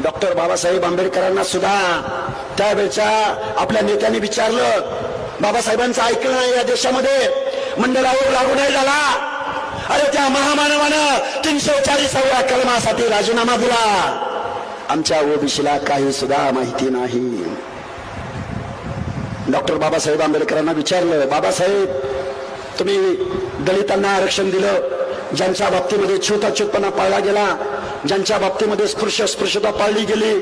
Doctor Babasaheb आंबेडकरांना सुद्धा त्यावेळच्या आपल्या नेत्यांनी विचारलं, बाबासाहेबांचं ऐकलं नाही या देशामध्ये, मंडल आयोग लागू नाही झाला, अरे त्या महामानवानं 340व्या कलमासाठी राजीनामा दिला, आमच्या ओबीसीला काही सुद्धा माहिती नाही. डॉक्टर बाबासाहेब आंबेडकरांना विचारलं, बाबासाहेब तुम्ही दलितांना आरक्षण दिलं, ज्यांच्या बाबतीमध्ये छूताछूतपणा पाळला गेला, ज्यांच्या बाबतीमध्ये स्पृश्यता पाळली गेली,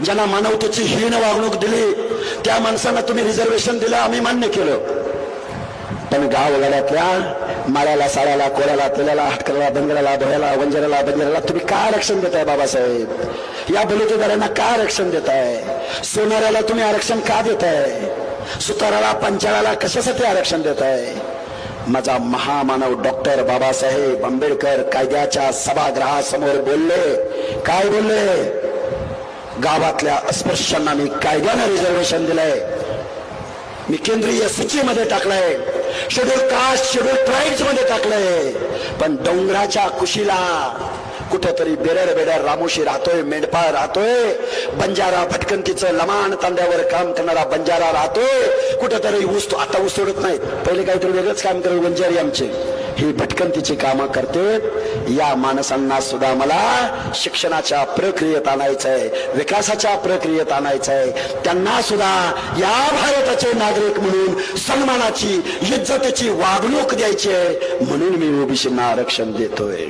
ज्यांना मानवतेची हीन वागणूक दिली, त्या माणसांना तुम्ही रिझर्वेशन दिलं, आम्ही मान्य केलं. पण गावगाड्यातल्या माळ्याला, साड्याला, कोऱ्याला, तेल्याला, हटकऱ्याला, बंगऱ्याला, भोयाला, वंजराला, बंजाराला तुम्ही काय आरक्षण देताय बाबासाहेब? या बलुतेदारांना काय आरक्षण देताय? सोनाऱ्याला तुम्ही आरक्षण का देताय? सुताराला, पंचाळाला कशासाठी आरक्षण देताय? माझा महामानव डॉक्टर बाबासाहेब आंबेडकर कायद्याच्या सभागृहासमोर बोलले. काय बोलले? गावातल्या अस्पृश्यांना मी कायद्यानं रिझर्वेशन दिलंय, मी केंद्रीय सूचीमध्ये टाकलंय, शेड्यूल कास्ट, शेड्यूल ट्राईब्स मध्ये टाकलंय. पण डोंगराच्या कुशीला कुठेतरी बेडर रामोशी राहतोय, मेंढपाळ राहतोय, बंजारा भटकंतीचं लमाण तांड्यावर काम करणारा बंजारा राहतोय, कुठेतरी ऊस, आता ऊस तोडत नाहीत, पहिले काहीतरी वेगळंच काम करत बंजारी आमचे, ही भटकंतीची कामं करते. या माणसांना सुद्धा मला शिक्षणाच्या प्रक्रियेत आणायचंय, विकासाच्या प्रक्रियेत आणायचंय. त्यांना सुद्धा या भारताचे नागरिक म्हणून सन्मानाची, इज्जतीची वागणूक द्यायची आहे, म्हणून मी ओबीसींना आरक्षण देतोय.